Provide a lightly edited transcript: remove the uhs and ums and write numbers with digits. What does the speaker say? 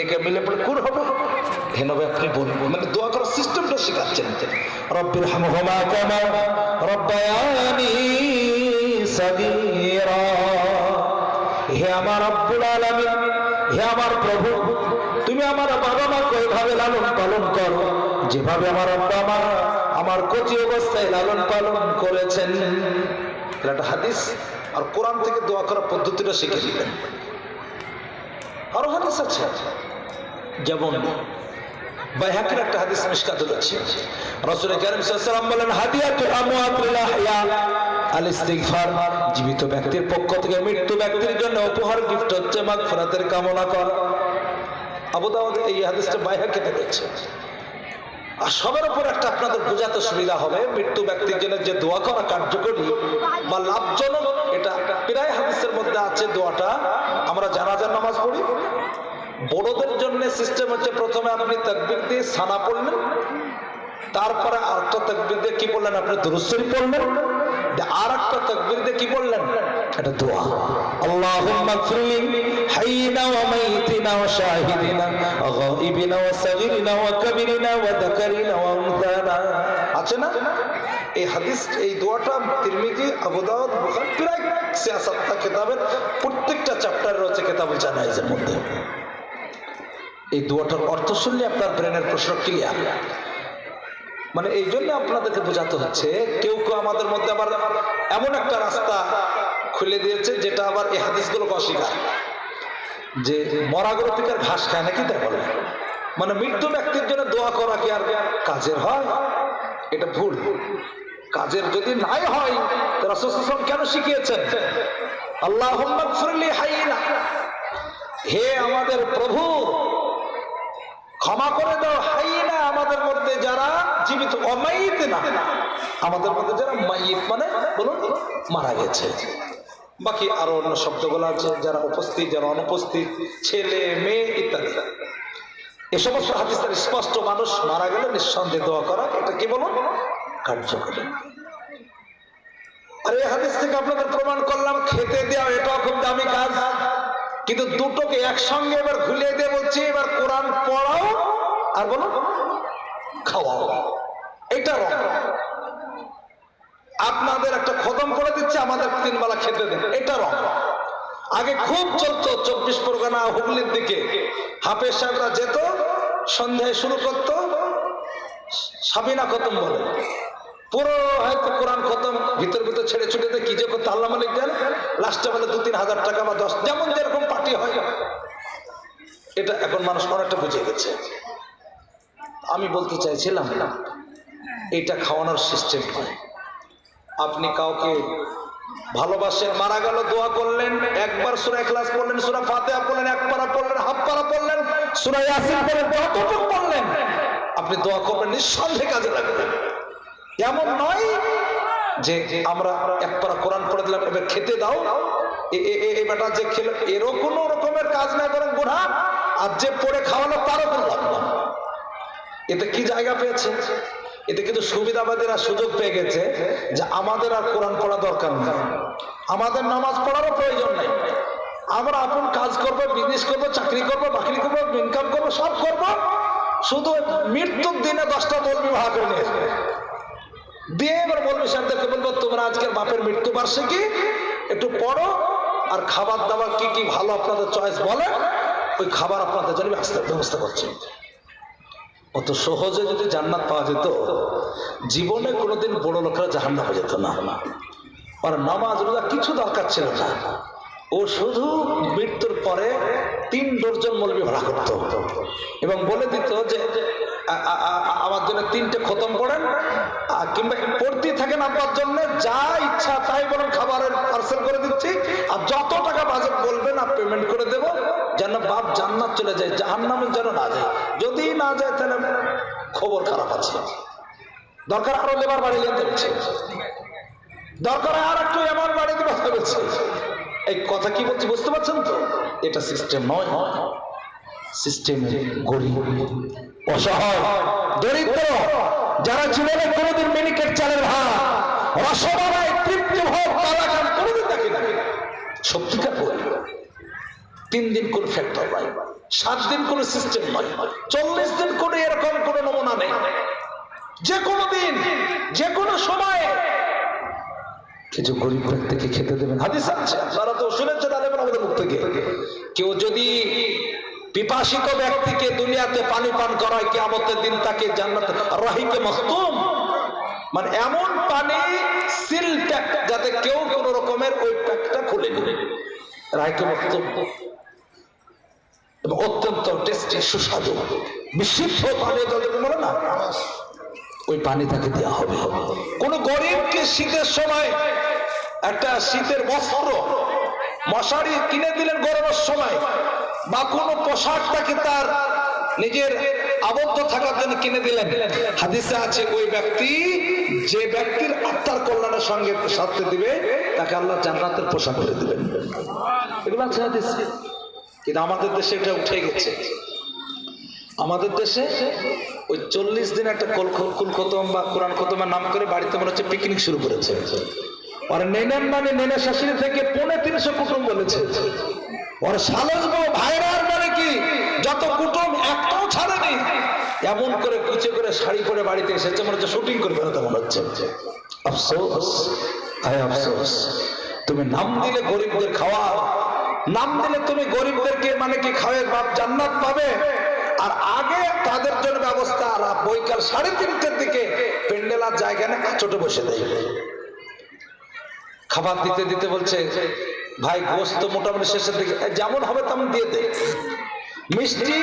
একে মিলে পড়ে কোন হবে হে নবী আপনি বলুন, মানে দোয়া করার সিস্টেমটা শেখাচ্ছেন। রব্বির হামহুমা কামা রব্বায়ানি সাগীরা। হে আমার রব্বুল আলামিন, হে আমার প্রভু, তুমি আমার বাবা মাকে ওইভাবে লালন পালন করো যেভাবে আমার আব্বা মা আমার কচি অবস্থায় লালন পালন করেছেন। এটা একটা হাদিস, আর কোরআন থেকে দোয়া করার পদ্ধতিটা শিখে দিলেন। আরো হাদিস আছে, যেমন বাইহাকির একটা হাদিস মিশকাতুল আছে, রাসূল কারীম সাল্লাল্লাহু আলাইহি ওয়াসাল্লাম বলেন হাদিয়াতুল আমওয়াতিল আহইয়া আল ইস্তিগফার। জীবিত ব্যক্তির পক্ষ থেকে মৃত্যু ব্যক্তির জন্য উপহার গিফট হচ্ছে মাগফিরাতের কামনা করা। আবু দাউদ এই হাদিসটা বাইহাকিতে রয়েছে। আর সবার উপর একটা আপনাদের বোঝাতে সুবিধা হবে, মৃত্যু ব্যক্তির জন্য যে দোয়া করা কার্যকরী বা লাভজনক, এটা প্রায় হাদিসের মধ্যে আছে। দোয়াটা আমরা জানাজার নামাজ পড়ি, বড়দের জন্য সিস্টেম হচ্ছে প্রথমে আপনি তাকবীর দিয়ে সানা পড়লেন, তারপরে আরেকটা তাকবীর দিয়ে কি বললেন আপনি দুরূদ শরীফ পড়লেন, আর একটা তাকবীর দিয়ে কি বললেন এটা দোয়া। আল্লাহুম্মা গফিরলি হাইয়িনা ওয়া মাইয়িতিনা ওয়া শাহিদিনা ওয়া গায়িবিনা ওয়া সাগীরিনা ওয়া কাবীরিনা ওয়া যাকারিনা ওয়া উনসানা। আছে না এই হাদিস? এই দোয়াটা তিরমিজি, আবু দাউদ, বুখারী প্রায় 6-7টা কিতাবের প্রত্যেকটা চ্যাপ্টারে রয়েছে কিতাবুল জানাইজের মধ্যে। এই দোয়াটার অর্থ শুনলে আপনার ব্রেনের প্রশ্ন ক্লিয়ার। মানে এই জন্য আপনাদেরকে বোঝাতে হচ্ছে, কেউ কেউ আমাদের মধ্যে আবার এমন একটা রাস্তা খুলে দিয়েছে যেটা আবার এই হাদিসগুলোকে অস্বীকার, যে মরাগুলো থেকে আর ঘাস খায় নাকি তাই বলে। মানে মৃত্যু ব্যক্তির জন্য দোয়া করা কি আর কাজের হয়? এটা ভুল। কাজের যদি নাই হয় তো রাসূল সাল্লাল্লাহু আলাইহি ওয়াসাল্লাম কেন শিখিয়েছেন আল্লাহুম্মা গফিরলি হাইয়িনা, হে আমাদের প্রভু ক্ষমা করে দাও হাইয়িনা আমাদের মধ্যে যারা জীবিত, অমাইয়িতিনা আমাদের মধ্যে যারা মাইয়িত মানে বলুন মারা গেছে। বাকি আরো অন্য শব্দগুলো আছে, যারা উপস্থিত যারা অনুপস্থিত, ছেলে মেয়ে ইত্যাদি। এ সমস্ত হাদিসের স্পষ্ট মানুষ মারা গেলে নিঃসন্দেহে দোয়া করা, এটা কি বলুন কার্যকরী। আর এই হাদিস থেকে আপনাদের প্রমাণ করলাম খেতে দেওয়া এটাও খুব দামি কাজ, কিন্তু দুটোকে একসঙ্গে এবার ঘুলিয়ে দিয়ে বলছি এবার কোরআন পড়াও আর বলো খাওয়াও, এটা রং। আপনাদের একটা খতম করে দিচ্ছে, আমাদের 3 বেলা খেতে দেন, এটা রং। আগে খুব চলতো 24 পরগনা হুগলির দিকে, হাফেজ সাহেবরা যেত, সন্ধ্যায় শুরু করতো সাবিনা খতম বলে, পুরো হয়তো কোরআন খতম ভিতর ভিতর ছেড়ে ছুটে কি যে করতো আল্লাহ মালিক দেন, লাস্টে বলে 2-3 হাজার টাকা বা 10, যেমন যেরকম পার্টি হয়। এটা এখন মানুষ অনেকটা বুঝে গেছে। আমি বলতে চাইছিলাম এটা খাওয়ানোর সিস্টেম নয়। আপনি কাউকে ভালোবাসেন, মারা গেল, দোয়া করলেন, একবার সূরা ইখলাস পড়লেন, সূরা ফাতিহা পড়লেন, এক পারা পড়লেন, হাফ পারা পড়লেন, সূরা ইয়াসিন পড়লেন, যতটুকু পড়লেন আপনি দোয়া করবেন, নিঃসন্দেহে কাজে লাগবে। এমন নয় যে আমরা এক পারা কোরআন পড়ে দিলাম এবার খেতে দাও, এই বেটা যে খেলো এরও কোনো রকমের কাজ নাই, বরং গুনাহ। আর যে পড়ে খাওয়ানো তারও কোনো লাভ না। এতে কি জায়গা পেয়েছে? এতে কিন্তু সুবিধাবাদীরা সুযোগ পেয়ে গেছে যে আমাদের আর কোরআন পড়া দরকার নেই, আমাদের নামাজ পড়ারও প্রয়োজন নেই, আমরা আপন কাজ করব, বিজনেস করব, চাকরি করব, বাকরি করব, ইনকাম করব, সব করব, শুধু মৃত্যুর দিনে 10টা মৌলবি ভাড়া করে নিয়ে আসবে দিয়ে এবার মৌলবি সাহেবদেরকে বলবো তোমরা আজকের বাপের মৃত্যু বার্ষিকী একটু পড়ো, আর খাবার দাবার কি কি ভালো আপনাদের চয়েস বলে ওই খাবার আপনাদের জন্য ব্যবস্থা করছি। অত সহজে যদি জান্নাত পাওয়া যেত, জীবনে কোনোদিন বড় লোকেরা জাহান্নামে যেত না। আর নামাজ রোজা কিছু দরকার ছিল না, ও শুধু মৃত্যুর পরে 3 ডজন মৌলবি ভাড়া করত এবং বলে দিত যে আমার জন্য 3টে খতম পড়েন, কিংবা পড়তে থাকেন আপনার জন্য, যা ইচ্ছা তাই বলেন, খাবারের পার্সেল করে দিচ্ছি, আর যত টাকা বাজেট বলবেন আর পেমেন্ট করে দেবো, যেন বাপ জান্নাত চলে যায়, জাহান্নামে যেন না যায়। যদি না যায় তাহলে খবর খারাপ আছে, দরকার আরো লেবার বাড়ি নিতে হচ্ছে, দরকার আর একটু এমন বাড়ি দিতে হচ্ছে। এই কথা কি বলছি বুঝতে পারছেন তো? এটা সিস্টেম নয়, সিস্টেম গরিব, অসহায়, দরিদ্র, যারা জীবনে কোনোদিন মিনিকেট চালের ভাত, রসমালাই, তৃপ্তি ভোগ, কালাকান কোনোদিন দেখে না, সত্যিকার গরিব, 3 দিন কোন ফ্যাক্টর নয়, 7 দিন কোন সিস্টেম নয়, 40 দিন কোন এরকম কোন নমুনা নেই। যে কোনো দিন যে কোনো সময়ে কিছু গরিব ব্যক্তিকে খেতে দেবেন। হাদিস আছে, আপনারা তো শুনেছেন আলেমের আমাদের মুখ থেকে, কেউ যদি পিপাসিত ব্যক্তিকে দুনিয়াতে পানি পান করায়, কিয়ামতের দিন তাকে জান্নাত রাহিকে মাখতুম, মানে এমন পানি সিল প্যাক যাতে কেউ কোন রকমের ওই প্যাকটা খুলে নেবে, রাহিকে মাখতুম, অত্যন্ত টেস্টি সুস্বাদু বিশুদ্ধ পানি যাদেরকে বলে না, ওই পানি তাকে দেওয়া হবে। কোন গরিবকে শীতের সময় একটা শীতের বস্ত্র মশারি কিনে দিলেন গরমের সময়, বা কোন পোশাক তাকে তার নিজের আবদ্ধ থাকার জন্য কিনে দিলেন, হাদিসে আছে ওই ব্যক্তি যে ব্যক্তির আত্মার কল্যাণের সঙ্গে সাথে দিবে তাকে আল্লাহ জান্নাতের পোশাক করে দিবেন। এগুলো আছে হাদিসে। কিন্তু আমাদের দেশে এটা উঠে গেছে। আমাদের দেশে ওই 40 দিন একটা কুল খতম বা কোরআন খতমের নাম করে বাড়িতে মনে হচ্ছে পিকনিক শুরু করেছে। আর নেনান মানে নেনা শাশুড়ি থেকে 350 কুটুম বলেছে। ওর শালস বউ ভাইরার মানে কি যত কুটুম একটাও ছাড়েনি, এমন করে কুচে করে শাড়ি পরে বাড়িতে এসেছে, মনে হচ্ছে শুটিং করে বেরোতে মনে হচ্ছে। আফসোস, আয় আফসোস, তুমি নাম দিলে গরিবদের খাওয়া, নাম দিলে তুমি গরিবদেরকে মানে কি খাওয়াবে, বাপ জান্নাত পাবে, আর আগে তাদের জন্য ব্যবস্থা বৈকাল 3:30টার দিকে পেন্ডেলার জায়গা না ছোট বসে দেয়, খাবার দিতে দিতে বলছে ভাই গোস্ত মোটামুটি শেষের দিকে যেমন হবে তেমন দিয়ে দে, মিষ্টি